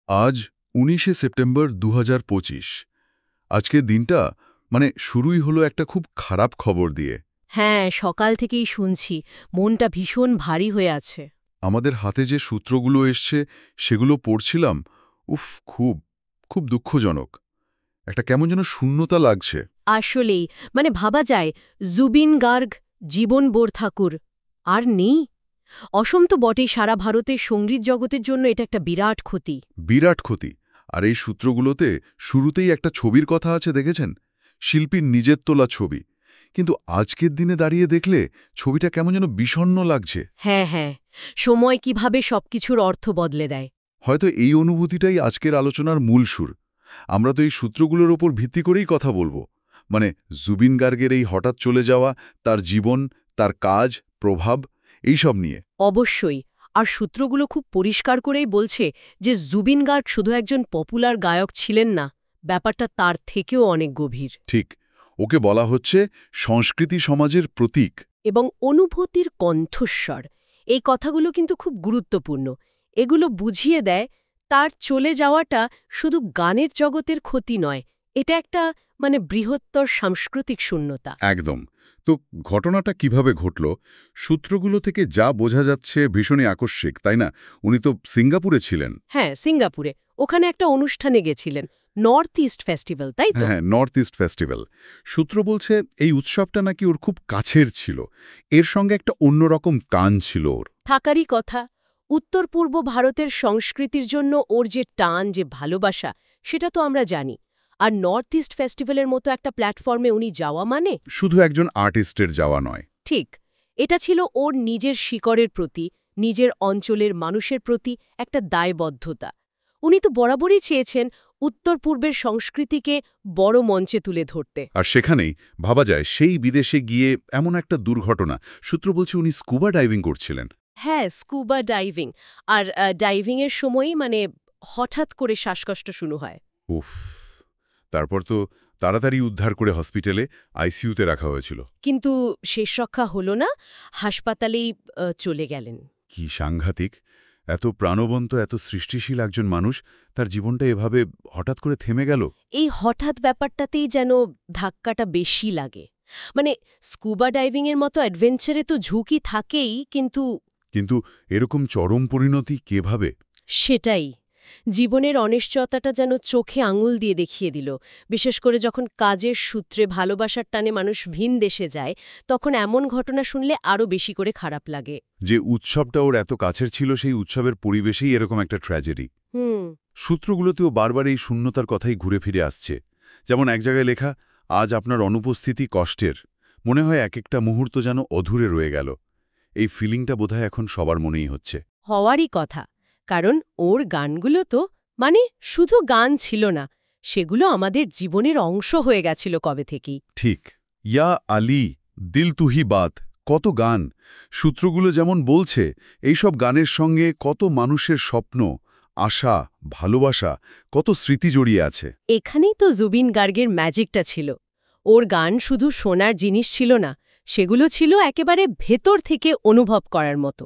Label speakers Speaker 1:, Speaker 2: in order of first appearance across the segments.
Speaker 1: আজ ১৯শে সেপ্টেম্বর ২০২৫। আজকের দিনটা শুরুই হলো একটা খুব খারাপ খবর দিয়ে।
Speaker 2: হ্যাঁ, সকাল থেকেই শুনছি, মনটা ভীষণ ভারী হয়ে আছে।
Speaker 1: আমাদের হাতে যে সূত্রগুলো এসছে সেগুলো পড়ছিলাম। উফ, খুব খুব দুঃখজনক। একটা কেমন যেন শূন্যতা লাগছে।
Speaker 2: আসলেই, ভাবা যায়, জুবিন গার্গ, জীবন বোরঠাকুর আর নেই। অসম তো বটেই, সারা ভারতের সঙ্গীত জগতের জন্য এটা একটা বিরাট ক্ষতি।
Speaker 1: বিরাট ক্ষতি। আর এই সূত্রগুলোতে শুরুতেই একটা ছবির কথা আছে, দেখেছেন? শিল্পীর নিজের তোলা ছবি। কিন্তু আজকের দিনে দাঁড়িয়ে দেখলে ছবিটা কেমন যেন বিষণ্ণ লাগছে।
Speaker 2: হ্যাঁ হ্যাঁ, সময় কিভাবে সবকিছুর অর্থ বদলে দেয়।
Speaker 1: হয়তো এই অনুভূতিটাই আজকের আলোচনার মূল সুর। আমরা তো এই সূত্রগুলোর ওপর ভিত্তি করেই কথা বলবো। জুবিন গার্গের এই হঠাৎ চলে যাওয়া, তার জীবন, তার কাজ, প্রভাব, এইসব নিয়ে।
Speaker 2: অবশ্যই। আর সূত্রগুলো খুব পরিষ্কার করেই বলছে যে জুবিন গার্গ শুধু একজন পপুলার গায়ক ছিলেন না, ব্যাপারটা তার থেকেও অনেক গভীর।
Speaker 1: ঠিক, ওকে বলা হচ্ছে সংস্কৃতি সমাজের প্রতীক।
Speaker 2: এবং অনুভূতির কণ্ঠস্বর, এই কথাগুলো কিন্তু খুব গুরুত্বপূর্ণ। এগুলো বুঝিয়ে দেয় তার চলে যাওয়াটা শুধু গানের জগতের ক্ষতি নয়, এটা একটা বৃহত্তর সাংস্কৃতিক শূন্যতা।
Speaker 1: একদম। তো ঘটনাটা কিভাবে ঘটল? সূত্রগুলো থেকে যা বোঝা যাচ্ছে ভীষণই আকস্মিক, তাই না? উনি তো সিঙ্গাপুরে ছিলেন।
Speaker 2: হ্যাঁ, সিঙ্গাপুরে। ওখানে একটা অনুষ্ঠানে গেছিলেন, নর্থ ইস্ট ফেস্টিভ্যাল, তাই তো?
Speaker 1: হ্যাঁ, নর্থ ইস্ট ফেস্টিভ্যাল। সূত্র বলছে এই উৎসবটা নাকি ওর খুব কাছের ছিল। এর সঙ্গে একটা অন্যরকম টান ছিল ওর।
Speaker 2: থাকারই কথা। উত্তর পূর্ব ভারতের সংস্কৃতির জন্য ওর যে টান, যে ভালোবাসা, সেটা তো আমরা জানি। আর নর্থ ইস্ট ফেস্টিভ্যালের মতো একটা প্ল্যাটফর্মে উনি যাওয়া
Speaker 1: শুধু একজন আর্টিস্টের যাওয়া নয়।
Speaker 2: ঠিক, এটা ছিল ওর নিজের শিকড়ের প্রতি, নিজের অঞ্চলের মানুষের প্রতি একটা দায়বদ্ধতা। উনি তো বরাবরই চেয়েছেন উত্তর পূর্বের সংস্কৃতিকে বড় মঞ্চে তুলে ধরতে।
Speaker 1: আর সেখানেই ভাবা যায় সেই বিদেশে গিয়ে এমন একটা দুর্ঘটনা। সূত্র বলছে উনি স্কুবা ডাইভিং করছিলেন।
Speaker 2: হ্যাঁ, স্কুবা ডাইভিং। আর ডাইভিংয়ের সময়ই হঠাৎ করে শ্বাসকষ্ট শুরু হয়।
Speaker 1: উফ! তারপর তো তাড়াতাড়ি উদ্ধার করে হসপিটালে আইসিইউতে রাখা হয়েছিল।
Speaker 2: কিন্তু শেষ রক্ষা হলো না, হাসপাতালেই চলে গেলেন।
Speaker 1: কি সাংঘাতিক! এত প্রাণবন্ত, এত সৃষ্টিশীল একজন মানুষ, তার জীবনটা এভাবে হঠাৎ করে থেমে গেল।
Speaker 2: এই হঠাৎ ব্যাপারটাতেই যেন ধাক্কাটা বেশি লাগে। স্কুবা ডাইভিংয়ের মতো অ্যাডভেঞ্চারে তো ঝুঁকি থাকেই,
Speaker 1: কিন্তু এরকম চরম পরিণতি কে ভাবে?
Speaker 2: সেটাই। জীবনের অনিশ্চয়তাটা যেন চোখে আঙুল দিয়ে দেখিয়ে দিল। বিশেষ করে যখন কাজের সূত্রে ভালোবাসার টানে মানুষ ভিন দেশে যায়, তখন এমন ঘটনা শুনলে আরও বেশি করে খারাপ লাগে।
Speaker 1: যে উৎসবটা ওর এত কাছের ছিল, সেই উৎসবের পরিবেশেই এরকম একটা ট্র্যাজেডি।
Speaker 2: হুম।
Speaker 1: সূত্রগুলোতেও বারবার এই শূন্যতার কথাই ঘুরে ফিরে আসছে। যেমন এক জায়গায় লেখা, আজ আপনার অনুপস্থিতি কষ্টের। মনে হয় এক একটা মুহূর্ত যেন অধুরে রয়ে গেল। এই ফিলিংটা বোধহয় এখন সবার মনেই হচ্ছে।
Speaker 2: হওয়ারই কথা। কারণ ওর গানগুলো তো শুধু গান ছিল না, সেগুলো আমাদের জীবনের অংশ হয়ে গেছিল কবে থেকেই।
Speaker 1: ঠিক। ইয়া আলী, দিল তুহি বাত, কত গান! সূত্রগুলো যেমন বলছে, এইসব গানের সঙ্গে কত মানুষের স্বপ্ন, আশা, ভালোবাসা, কত স্মৃতি জড়িয়ে আছে।
Speaker 2: এখানেই তো জুবিন গার্গের ম্যাজিকটা ছিল। ওর গান শুধু শোনার জিনিস ছিল না, সেগুলো ছিল একেবারে ভেতর থেকে অনুভব করার মতো।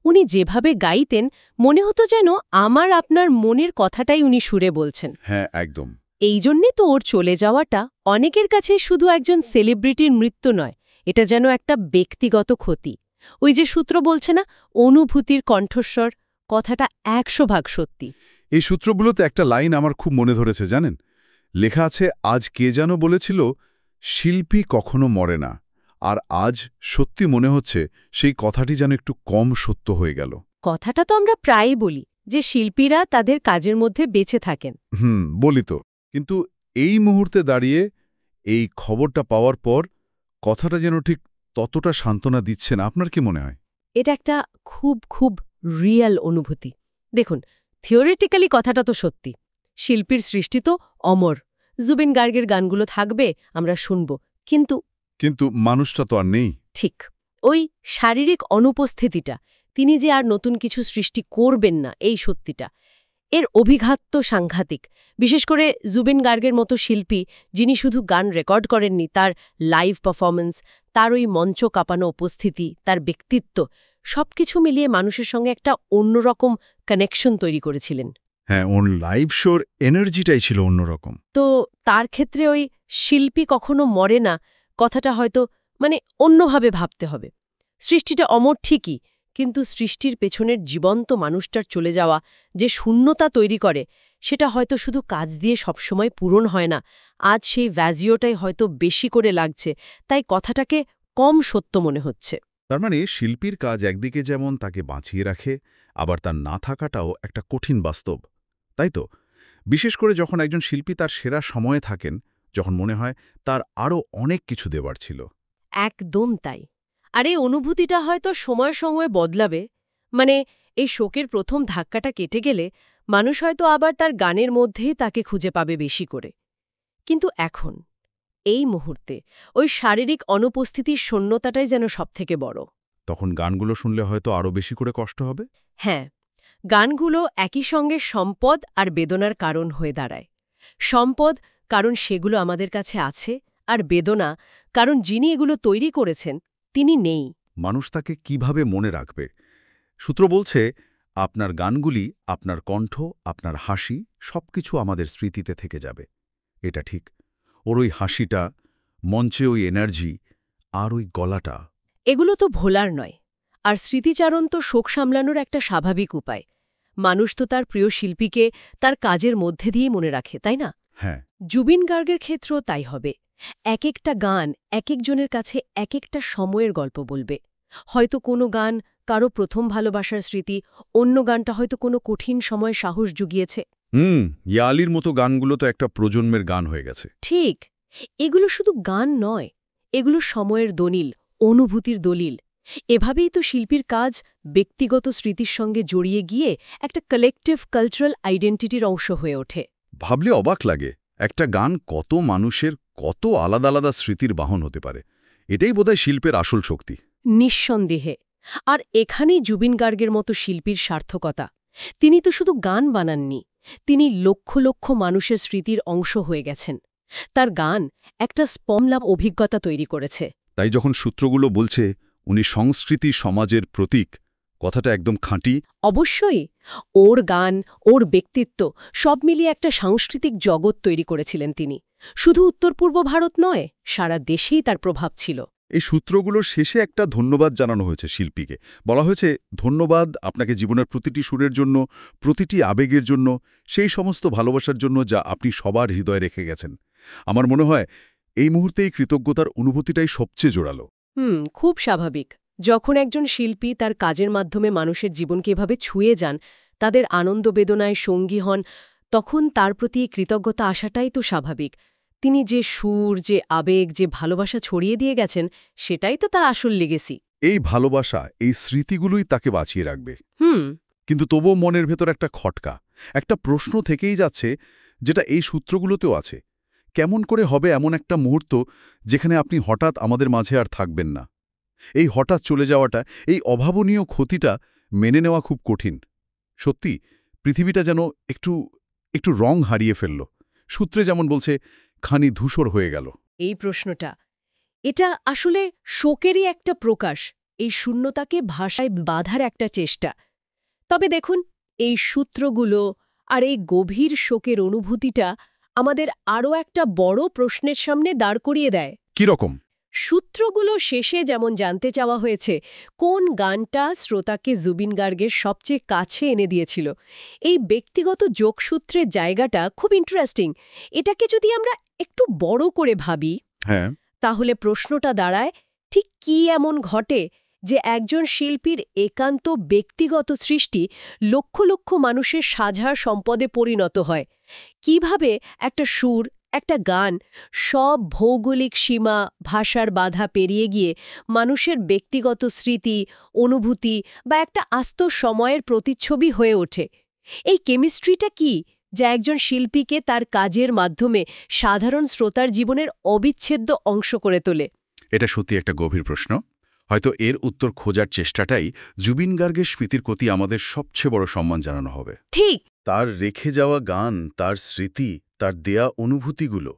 Speaker 2: উনি যেভাবে গাইতেন, মনে হতো যেন আমার আপনার মনের কথাটাই উনি সুরে বলছেন।
Speaker 1: হ্যাঁ, একদম।
Speaker 2: এই জন্যে তো ওর চলে যাওয়াটা অনেকের কাছে শুধু একজন সেলিব্রিটির মৃত্যু নয়, এটা যেন একটা ব্যক্তিগত ক্ষতি। ওই যে সূত্র বলছে না, অনুভূতির কণ্ঠস্বর, কথাটা ১০০% সত্যি।
Speaker 1: এই সূত্রগুলোতে একটা লাইন আমার খুব মনে ধরেছে, জানেন? লেখা আছে, আজ কে যেন বলেছিল, শিল্পী কখনো মরে না। আর আজ সত্যি মনে হচ্ছে সেই কথাটি যেন একটু কম সত্য হয়ে গেল।
Speaker 2: কথাটা তো আমরা প্রায়ই বলি যে শিল্পীরা তাদের কাজের মধ্যে বেঁচে থাকেন।
Speaker 1: বলি তো। কিন্তু এই মুহূর্তে দাঁড়িয়ে এই খবরটা পাওয়ার পর কথাটা যেন ঠিক ততটা সান্ত্বনা দিচ্ছে না। আপনার কি মনে হয়?
Speaker 2: এটা একটা খুব খুব রিয়েল অনুভূতি। দেখুন, থিওরিটিক্যালি কথাটা তো সত্যি, শিল্পীর সৃষ্টি তো অমর, জুবিন গার্গের গানগুলো থাকবে, আমরা শুনব। কিন্তু
Speaker 1: কিন্তু মানুষটা তো আর নেই।
Speaker 2: ঠিক ওই শারীরিক অনুপস্থিতিটা, তিনি যে আর নতুন কিছু সৃষ্টি করবেন না, এই সত্যিটা, এর অভিঘাত তো সাংঘাতিক। বিশেষ করে জুবিন গার্গের মতো শিল্পী, যিনি শুধু গান রেকর্ড করেননি, তার লাইভ পারফরমেন্স, তার ওই মঞ্চ কাঁপানো উপস্থিতি, তার ব্যক্তিত্ব, সবকিছু মিলিয়ে মানুষের সঙ্গে একটা অন্যরকম কানেকশন তৈরি করেছিলেন।
Speaker 1: হ্যাঁ, ওর লাইভ শোর এনার্জিটাই ছিল অন্যরকম।
Speaker 2: তো তার ক্ষেত্রে ওই শিল্পী কখনো মরে না কথাটা হয়তো অন্যভাবে ভাবতে হবে। সৃষ্টিটা অমর ঠিকই, কিন্তু সৃষ্টির পেছনের জীবন্ত মানুষটার চলে যাওয়া যে শূন্যতা তৈরি করে, সেটা হয়তো শুধু কাজ দিয়ে সবসময় পূরণ হয় না। আজ সেই ভ্যাজিওটাই হয়তো বেশি করে লাগছে, তাই কথাটাকে কম সত্য মনে হচ্ছে।
Speaker 1: তার মানে শিল্পীর কাজ একদিকে যেমন তাকে বাঁচিয়ে রাখে, আবার তার না থাকাটাও একটা কঠিন বাস্তব, তাই তো? বিশেষ করে যখন একজন শিল্পী তার সেরা সময়ে থাকেন, যখন মনে হয় তার আরও অনেক কিছু দেবার ছিল।
Speaker 2: একদম তাই। আর এই অনুভূতিটা হয়তো সময়ে সময়ে বদলাবে। এই শোকের প্রথম ধাক্কাটা কেটে গেলে মানুষ হয়তো আবার তার গানের মধ্যেই তাকে খুঁজে পাবে বেশি করে। কিন্তু এখন, এই মুহূর্তে, ওই শারীরিক অনুপস্থিতির শূন্যতাটাই যেন সবথেকে বড়।
Speaker 1: তখন গানগুলো শুনলে হয়তো আরও বেশি করে কষ্ট হবে।
Speaker 2: হ্যাঁ, গানগুলো একই সঙ্গে সম্পদ আর বেদনার কারণ হয়ে দাঁড়ায়। সম্পদ, কারণ সেগুলো আমাদের কাছে আছে, আর বেদনা, কারণ যিনি এগুলো তৈরি করেছেন তিনি নেই।
Speaker 1: মানুষ তাকে কিভাবে মনে রাখবে? সূত্র বলছে, আপনার গানগুলি, আপনার কণ্ঠ, আপনার হাসি সবকিছু আমাদের স্মৃতিতে থেকে যাবে। এটা ঠিক। ওর ওই হাসিটা, মঞ্চে ওই এনার্জি, আর ওই গলাটা।
Speaker 2: এগুলো তো ভোলার নয়। আর স্মৃতিচারণ তো শোক সামলানোর একটা স্বাভাবিক উপায়। মানুষ তো তার প্রিয় শিল্পীকে তার কাজের মধ্যে দিয়েই মনে রাখে, তাই না?
Speaker 1: হ্যাঁ,
Speaker 2: জুবিন গার্গের ক্ষেত্রেও তাই হবে। এক একটা গান এক একজনের কাছে এক একটা সময়ের গল্প বলবে। হয়তো কোনো গান কারো প্রথম ভালোবাসার স্মৃতি, অন্য গানটা হয়তো কোনো কঠিন সময় সাহস জুগিয়েছে।
Speaker 1: ইয়ালির মতো গানগুলো তো একটা প্রজন্মের গান হয়ে গেছে।
Speaker 2: ঠিক, এগুলো শুধু গান নয়, এগুলো সময়ের দলিল, অনুভূতির দলিল। এভাবেই তো শিল্পীর কাজ ব্যক্তিগত স্মৃতির সঙ্গে জড়িয়ে গিয়ে একটা কালেকটিভ কালচারাল আইডেন্টিটির অংশ হয়ে ওঠে।
Speaker 1: ভাবলে অবাক লাগে, একটা গান কত মানুষের কত আলাদা আলাদা স্মৃতির বাহন হতে পারে। এটাই বোধহয় শিল্পের আসল শক্তি।
Speaker 2: নিঃসন্দেহে। আর এখানেই জুবিন গার্গের মতো শিল্পীর সার্থকতা। তিনি তো শুধু গান বানাননি, তিনি লক্ষ লক্ষ মানুষের স্মৃতির অংশ হয়ে গেছেন। তার গান একটা স্পমলাভ অভিজ্ঞতা তৈরি করেছে।
Speaker 1: তাই যখন সূত্রগুলো বলছে উনি সংস্কৃতি সমাজের প্রতীক, কথাটা একদম খাঁটি।
Speaker 2: অবশ্যই, ওর গান, ওর ব্যক্তিত্ব সব মিলিয়ে একটা সাংস্কৃতিক জগৎ তৈরি করেছিলেন তিনি। শুধু উত্তর পূর্ব ভারত নয়, সারা দেশেই তার প্রভাব ছিল।
Speaker 1: এই সূত্রগুলোর শেষে একটা ধন্যবাদ জানানো হয়েছে শিল্পীকে। বলা হয়েছে, ধন্যবাদ আপনাকে জীবনের প্রতিটি সুরের জন্য, প্রতিটি আবেগের জন্য, সেই সমস্ত ভালোবাসার জন্য যা আপনি সবার হৃদয়ে রেখে গেছেন। আমার মনে হয় এই মুহূর্তে এই কৃতজ্ঞতার অনুভূতিটাই সবচেয়ে জোরালো।
Speaker 2: খুব স্বাভাবিক। যখন একজন শিল্পী তার কাজের মাধ্যমে মানুষের জীবনকে এভাবে ছুঁয়ে যান, তাদের আনন্দ বেদনায় সঙ্গী হন, তখন তার প্রতি কৃতজ্ঞতা আসাটাই তো স্বাভাবিক। তিনি যে সুর, যে আবেগ, যে ভালোবাসা ছড়িয়ে দিয়ে গেছেন, সেটাই তো তার আসল লেগেসি।
Speaker 1: এই ভালোবাসা, এই স্মৃতিগুলোই তাকে বাঁচিয়ে রাখবে।
Speaker 2: হুম
Speaker 1: কিন্তু তবুও মনের ভেতর একটা খটকা, একটা প্রশ্ন থেকেই যাচ্ছে, যেটা এই সূত্রগুলোতেও আছে। কেমন করে হবে এমন একটা মুহূর্ত যেখানে আপনি হঠাৎ আমাদের মাঝে আর থাকবেন না? এই হঠাৎ চলে যাওয়াটা, এই অভাবনীয় ক্ষতিটা মেনে নেওয়া খুব কঠিন। সত্যি, পৃথিবীটা যেন একটু একটু রং হারিয়ে ফেলল। সূত্রে যেমন বলছে, খানি ধূসর হয়ে গেল।
Speaker 2: এই প্রশ্নটা, এটা আসলে শোকেরই একটা প্রকাশ, এই শূন্যতাকে ভাষায় বাঁধার একটা চেষ্টা। তবে দেখুন, এই সূত্রগুলো আর এই গভীর শোকের অনুভূতিটা আমাদের আরও একটা বড় প্রশ্নের সামনে দাঁড় করিয়ে দেয়।
Speaker 1: কি রকম?
Speaker 2: সূত্রগুলো শেষে যেমন জানতে চাওয়া হয়েছে কোন গানটা শ্রোতাকে জুবিন গার্গের সবচেয়ে কাছে এনে দিয়েছিল, এই ব্যক্তিগত যোগসূত্রের জায়গাটা খুব ইন্টারেস্টিং। এটাকে যদি আমরা একটু বড় করে ভাবি,
Speaker 1: হ্যাঁ,
Speaker 2: তাহলে প্রশ্নটা দাঁড়ায়, ঠিক কী এমন ঘটে যে একজন শিল্পীর একান্ত ব্যক্তিগত সৃষ্টি লক্ষ লক্ষ মানুষের সাঝার সম্পদে পরিণত হয়? কিভাবে একটা সুর, একটা গান সব ভৌগোলিক সীমা, ভাষার বাধা পেরিয়ে গিয়ে মানুষের ব্যক্তিগত স্মৃতি, অনুভূতি বা একটা আস্ত সময়ের প্রতিচ্ছবি হয়ে ওঠে? এই কেমিস্ট্রিটা কি, যা একজন শিল্পীকে তার কাজের মাধ্যমে সাধারণ শ্রোতার জীবনের অবিচ্ছেদ্য অংশ করে তোলে?
Speaker 1: এটা সত্যি একটা গভীর প্রশ্ন। হয়তো এর উত্তর খোঁজার চেষ্টাটাই জুবিন গার্গের স্মৃতির প্রতি আমাদের সবচেয়ে বড় সম্মান জানানো হবে।
Speaker 2: ঠিক।
Speaker 1: তার রেখে যাওয়া গান, তার স্মৃতি, তার দেয়া অনুভূতিগুলো,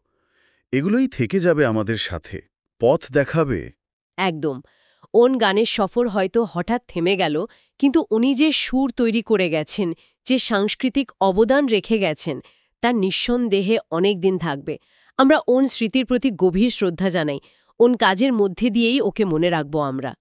Speaker 1: এগুলোই থেকে যাবে আমাদের সাথে, পথ দেখাবে।
Speaker 2: একদম। ওন গানের সফর হয়তো হঠাৎ থেমে গেল, কিন্তু উনি যে সুর তৈরি করে গেছেন, যে সাংস্কৃতিক অবদান রেখে গেছেন তা নিঃসন্দেহে অনেক দিন থাকবে। আমরা ওর স্মৃতির প্রতি গভীর শ্রদ্ধা জানাই। ওর কাজের মধ্যে দিয়েই ওকে মনে রাখব আমরা।